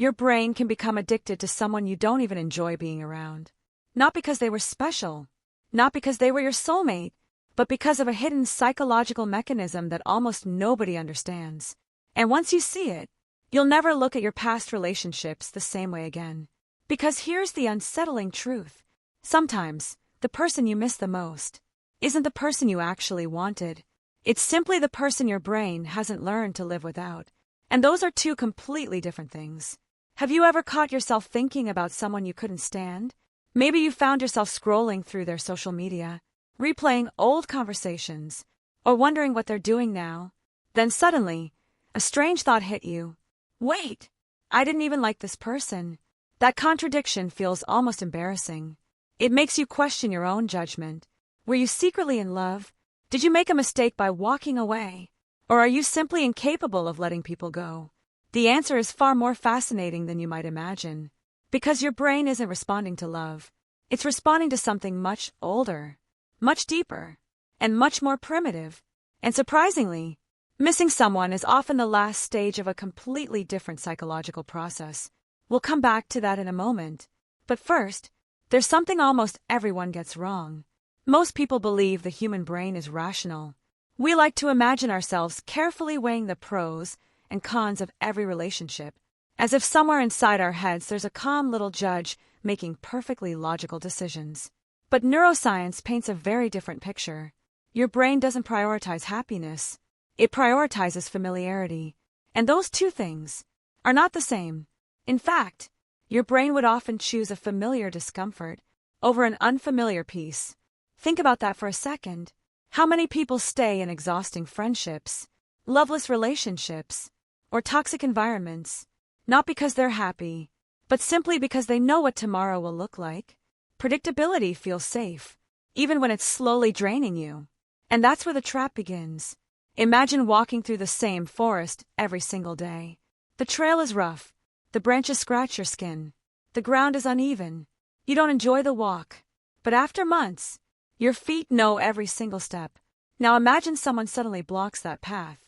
Your brain can become addicted to someone you don't even enjoy being around. Not because they were special, not because they were your soulmate, but because of a hidden psychological mechanism that almost nobody understands. And once you see it, you'll never look at your past relationships the same way again. Because here's the unsettling truth. Sometimes, the person you miss the most isn't the person you actually wanted. It's simply the person your brain hasn't learned to live without. And those are two completely different things. Have you ever caught yourself thinking about someone you couldn't stand? Maybe you found yourself scrolling through their social media, replaying old conversations, or wondering what they're doing now. Then suddenly, a strange thought hit you. Wait, I didn't even like this person. That contradiction feels almost embarrassing. It makes you question your own judgment. Were you secretly in love? Did you make a mistake by walking away? Or are you simply incapable of letting people go? The answer is far more fascinating than you might imagine. Because your brain isn't responding to love. It's responding to something much older, much deeper, and much more primitive. And surprisingly, missing someone is often the last stage of a completely different psychological process. We'll come back to that in a moment. But first, there's something almost everyone gets wrong. Most people believe the human brain is rational. We like to imagine ourselves carefully weighing the pros and cons of every relationship, as if somewhere inside our heads there's a calm little judge making perfectly logical decisions. But neuroscience paints a very different picture. Your brain doesn't prioritize happiness. It prioritizes familiarity. And those two things are not the same. In fact, your brain would often choose a familiar discomfort over an unfamiliar peace. Think about that for a second. How many people stay in exhausting friendships, loveless relationships, or toxic environments, not because they're happy, but simply because they know what tomorrow will look like? Predictability feels safe, even when it's slowly draining you. And that's where the trap begins. Imagine walking through the same forest every single day. The trail is rough. The branches scratch your skin. The ground is uneven. You don't enjoy the walk. But after months, your feet know every single step. Now imagine someone suddenly blocks that path.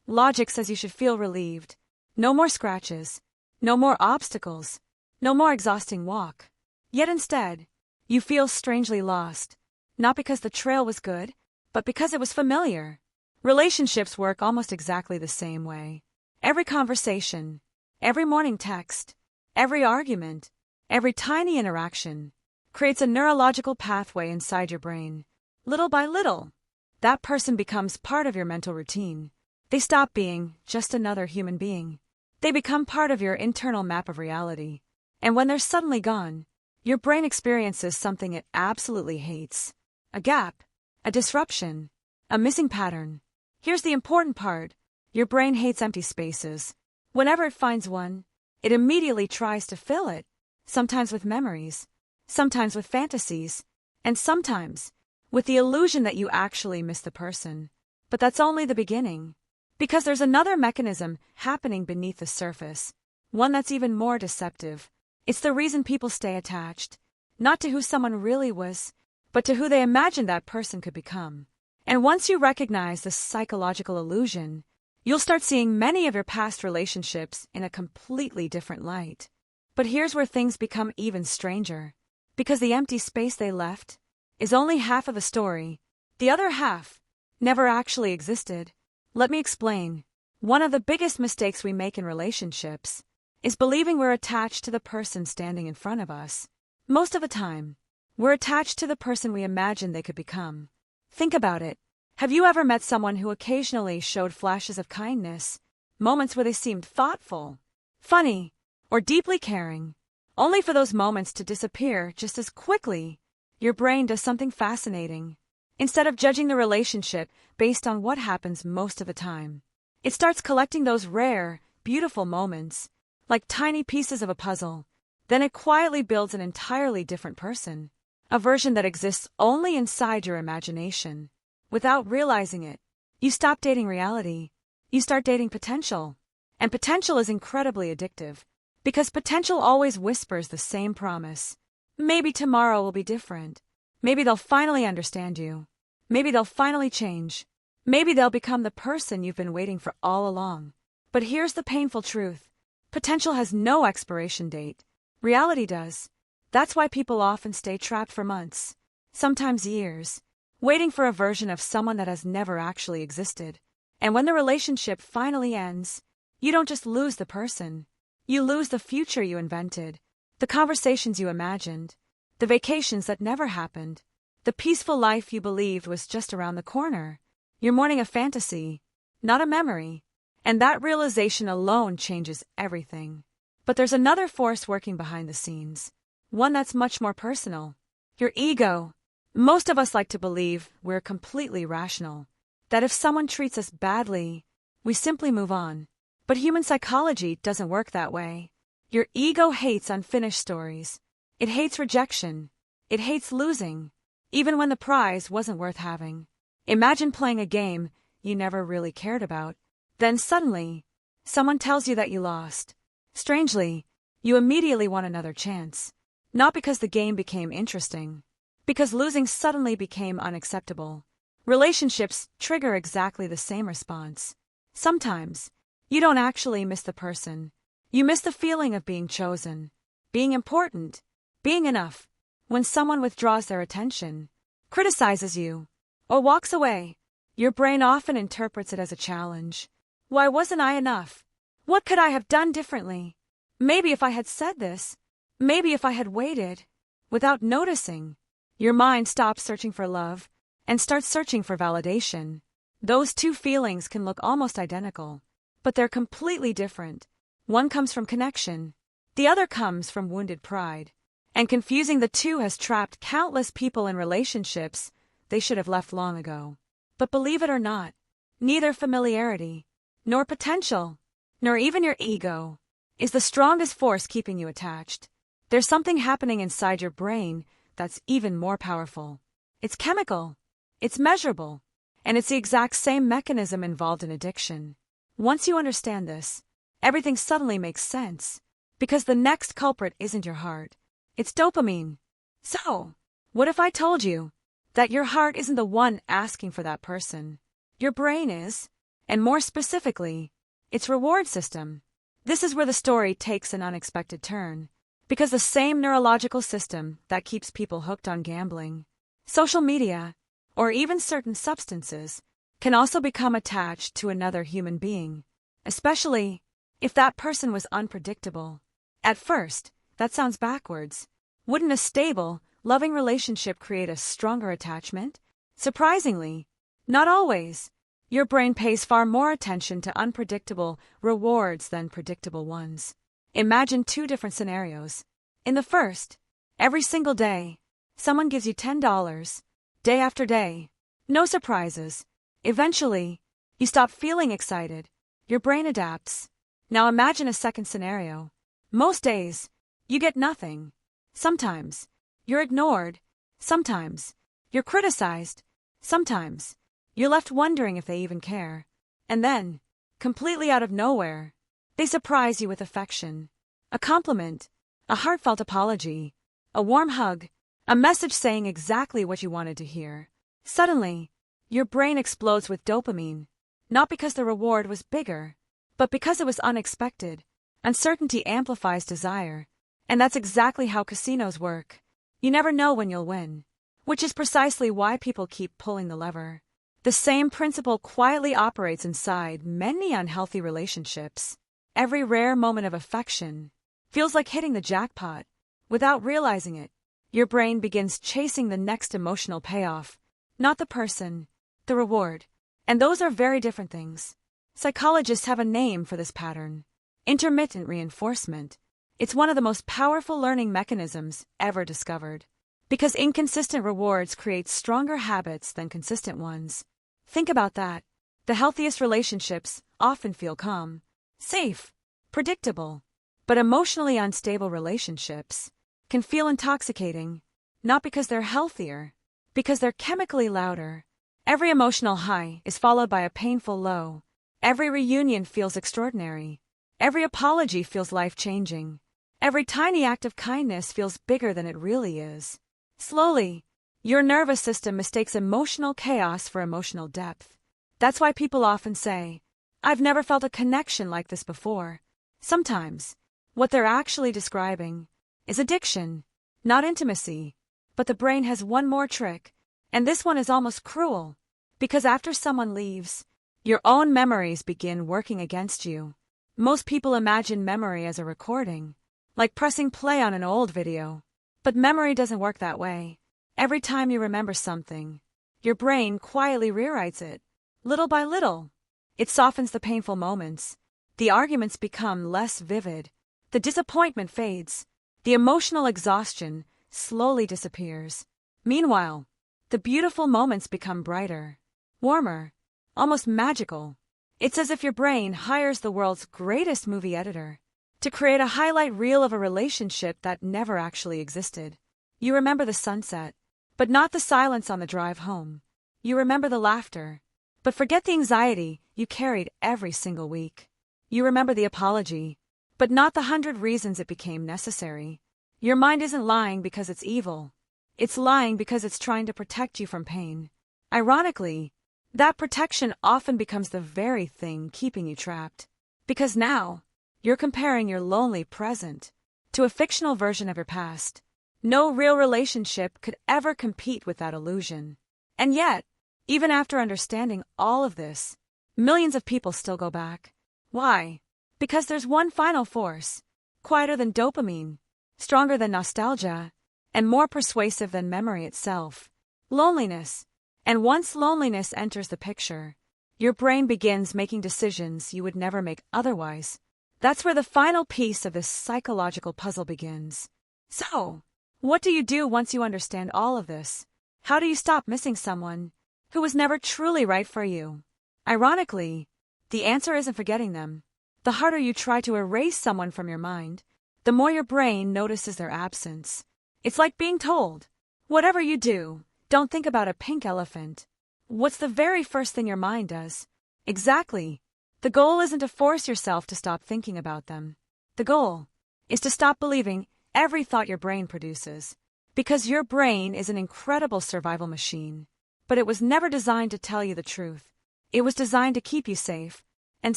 Logic says you should feel relieved. No more scratches. No more obstacles. No more exhausting walk. Yet instead, you feel strangely lost. Not because the trail was good, but because it was familiar. Relationships work almost exactly the same way. Every conversation, every morning text, every argument, every tiny interaction creates a neurological pathway inside your brain. Little by little, that person becomes part of your mental routine. They stop being just another human being. They become part of your internal map of reality. And when they're suddenly gone, your brain experiences something it absolutely hates. A gap, a disruption, a missing pattern. Here's the important part. Your brain hates empty spaces. Whenever it finds one, it immediately tries to fill it, sometimes with memories, sometimes with fantasies, and sometimes with the illusion that you actually miss the person. But that's only the beginning. Because there's another mechanism happening beneath the surface, one that's even more deceptive. It's the reason people stay attached, not to who someone really was, but to who they imagined that person could become. And once you recognize this psychological illusion, you'll start seeing many of your past relationships in a completely different light. But here's where things become even stranger. Because the empty space they left is only half of the story. The other half never actually existed. Let me explain. One of the biggest mistakes we make in relationships is believing we're attached to the person standing in front of us. Most of the time, we're attached to the person we imagine they could become. Think about it. Have you ever met someone who occasionally showed flashes of kindness, moments where they seemed thoughtful, funny, or deeply caring, only for those moments to disappear just as quickly? Your brain does something fascinating. Instead of judging the relationship based on what happens most of the time, it starts collecting those rare, beautiful moments, like tiny pieces of a puzzle. Then it quietly builds an entirely different person, a version that exists only inside your imagination. Without realizing it, you stop dating reality. You start dating potential. And potential is incredibly addictive, because potential always whispers the same promise. Maybe tomorrow will be different. Maybe they'll finally understand you. Maybe they'll finally change. Maybe they'll become the person you've been waiting for all along. But here's the painful truth. Potential has no expiration date. Reality does. That's why people often stay trapped for months, sometimes years, waiting for a version of someone that has never actually existed. And when the relationship finally ends, you don't just lose the person. You lose the future you invented, the conversations you imagined, the vacations that never happened, the peaceful life you believed was just around the corner. You're mourning a fantasy, not a memory. And that realization alone changes everything. But there's another force working behind the scenes, one that's much more personal. Your ego. Most of us like to believe we're completely rational, that if someone treats us badly, we simply move on. But human psychology doesn't work that way. Your ego hates unfinished stories. It hates rejection. It hates losing, even when the prize wasn't worth having. Imagine playing a game you never really cared about. Then suddenly, someone tells you that you lost. Strangely, you immediately want another chance. Not because the game became interesting, because losing suddenly became unacceptable. Relationships trigger exactly the same response. Sometimes, you don't actually miss the person. You miss the feeling of being chosen, being important, being enough. When someone withdraws their attention, criticizes you, or walks away, your brain often interprets it as a challenge. Why wasn't I enough? What could I have done differently? Maybe if I had said this. Maybe if I had waited. Without noticing, your mind stops searching for love and starts searching for validation. Those two feelings can look almost identical, but they're completely different. One comes from connection. The other comes from wounded pride. And confusing the two has trapped countless people in relationships they should have left long ago. But believe it or not, neither familiarity, nor potential, nor even your ego, is the strongest force keeping you attached. There's something happening inside your brain that's even more powerful. It's chemical, it's measurable, and it's the exact same mechanism involved in addiction. Once you understand this, everything suddenly makes sense, because the next culprit isn't your heart, it's dopamine. So, what if I told you that your heart isn't the one asking for that person? Your brain is. And more specifically, its reward system. This is where the story takes an unexpected turn, because the same neurological system that keeps people hooked on gambling, social media, or even certain substances can also become attached to another human being, especially if that person was unpredictable. At first, that sounds backwards. Wouldn't a stable, loving relationship create a stronger attachment? Surprisingly, not always. Your brain pays far more attention to unpredictable rewards than predictable ones. Imagine two different scenarios. In the first, every single day, someone gives you $10, day after day. No surprises. Eventually, you stop feeling excited. Your brain adapts. Now imagine a second scenario. Most days, you get nothing. Sometimes, you're ignored. Sometimes, you're criticized. Sometimes, you're left wondering if they even care. And then, completely out of nowhere, they surprise you with affection. A compliment, a heartfelt apology, a warm hug, a message saying exactly what you wanted to hear. Suddenly, your brain explodes with dopamine, not because the reward was bigger, but because it was unexpected. Uncertainty amplifies desire, and that's exactly how casinos work. You never know when you'll win, which is precisely why people keep pulling the lever. The same principle quietly operates inside many unhealthy relationships. Every rare moment of affection feels like hitting the jackpot. Without realizing it, your brain begins chasing the next emotional payoff, not the person, the reward. And those are very different things. Psychologists have a name for this pattern: intermittent reinforcement. It's one of the most powerful learning mechanisms ever discovered, because inconsistent rewards create stronger habits than consistent ones. Think about that. The healthiest relationships often feel calm, safe, predictable. But emotionally unstable relationships can feel intoxicating, not because they're healthier, because they're chemically louder. Every emotional high is followed by a painful low. Every reunion feels extraordinary. Every apology feels life-changing. Every tiny act of kindness feels bigger than it really is. Slowly, your nervous system mistakes emotional chaos for emotional depth. That's why people often say, "I've never felt a connection like this before." Sometimes, what they're actually describing is addiction, not intimacy. But the brain has one more trick, and this one is almost cruel, because after someone leaves, your own memories begin working against you. Most people imagine memory as a recording, like pressing play on an old video. But memory doesn't work that way. Every time you remember something, your brain quietly rewrites it, little by little. It softens the painful moments. The arguments become less vivid. The disappointment fades. The emotional exhaustion slowly disappears. Meanwhile, the beautiful moments become brighter, warmer, almost magical. It's as if your brain hires the world's greatest movie editor to create a highlight reel of a relationship that never actually existed. You remember the sunset, but not the silence on the drive home. You remember the laughter, but forget the anxiety you carried every single week. You remember the apology, but not the 100 reasons it became necessary. Your mind isn't lying because it's evil. It's lying because it's trying to protect you from pain. Ironically, that protection often becomes the very thing keeping you trapped. Because now, you're comparing your lonely present to a fictional version of your past. No real relationship could ever compete with that illusion. And yet, even after understanding all of this, millions of people still go back. Why? Because there's one final force, quieter than dopamine, stronger than nostalgia, and more persuasive than memory itself: loneliness. And once loneliness enters the picture, your brain begins making decisions you would never make otherwise. That's where the final piece of this psychological puzzle begins. So, what do you do once you understand all of this? How do you stop missing someone who was never truly right for you? Ironically, the answer isn't forgetting them. The harder you try to erase someone from your mind, the more your brain notices their absence. It's like being told, whatever you do, don't think about a pink elephant. What's the very first thing your mind does? Exactly. The goal isn't to force yourself to stop thinking about them. The goal is to stop believing every thought your brain produces. Because your brain is an incredible survival machine. But it was never designed to tell you the truth. It was designed to keep you safe. And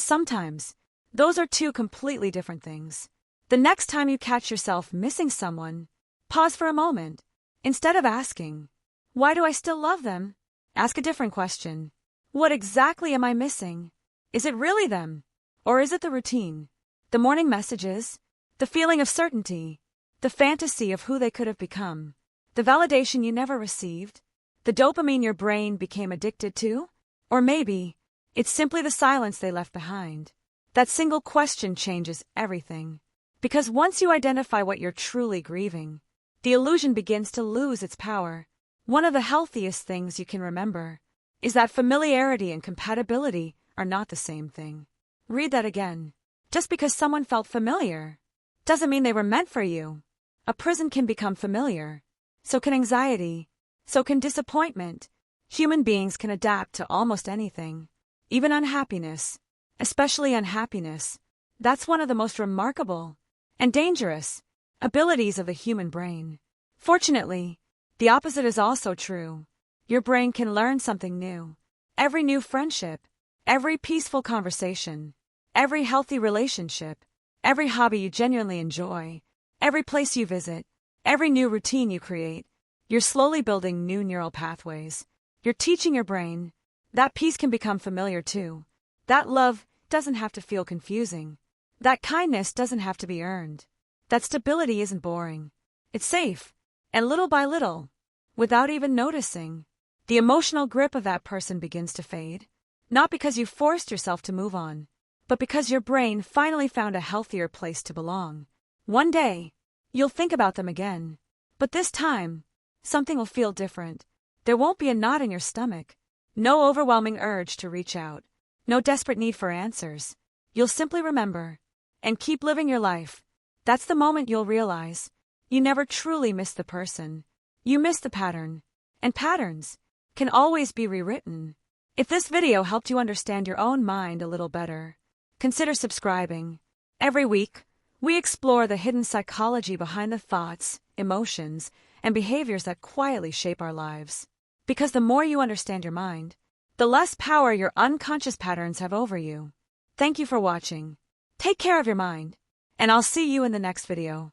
sometimes, those are two completely different things. The next time you catch yourself missing someone, pause for a moment. Instead of asking, "Why do I still love them?" ask a different question. What exactly am I missing? Is it really them? Or is it the routine? The morning messages? The feeling of certainty? The fantasy of who they could have become? The validation you never received? The dopamine your brain became addicted to? Or maybe, it's simply the silence they left behind. That single question changes everything. Because once you identify what you're truly grieving, the illusion begins to lose its power. One of the healthiest things you can remember is that familiarity and compatibility are not the same thing. Read that again. Just because someone felt familiar doesn't mean they were meant for you. A prison can become familiar. So can anxiety. So can disappointment. Human beings can adapt to almost anything, even unhappiness, especially unhappiness. That's one of the most remarkable and dangerous abilities of the human brain. Fortunately, the opposite is also true. Your brain can learn something new. Every new friendship, every peaceful conversation, every healthy relationship, every hobby you genuinely enjoy, every place you visit, every new routine you create, you're slowly building new neural pathways. You're teaching your brain that peace can become familiar too. That love doesn't have to feel confusing. That kindness doesn't have to be earned. That stability isn't boring. It's safe. And little by little, without even noticing, the emotional grip of that person begins to fade. Not because you forced yourself to move on, but because your brain finally found a healthier place to belong. One day, you'll think about them again. But this time, something will feel different. There won't be a knot in your stomach. No overwhelming urge to reach out. No desperate need for answers. You'll simply remember and keep living your life. That's the moment you'll realize you never truly missed the person. You missed the pattern. And patterns can always be rewritten. If this video helped you understand your own mind a little better, consider subscribing. Every week, we explore the hidden psychology behind the thoughts, emotions, and behaviors that quietly shape our lives. Because the more you understand your mind, the less power your unconscious patterns have over you. Thank you for watching. Take care of your mind. And I'll see you in the next video.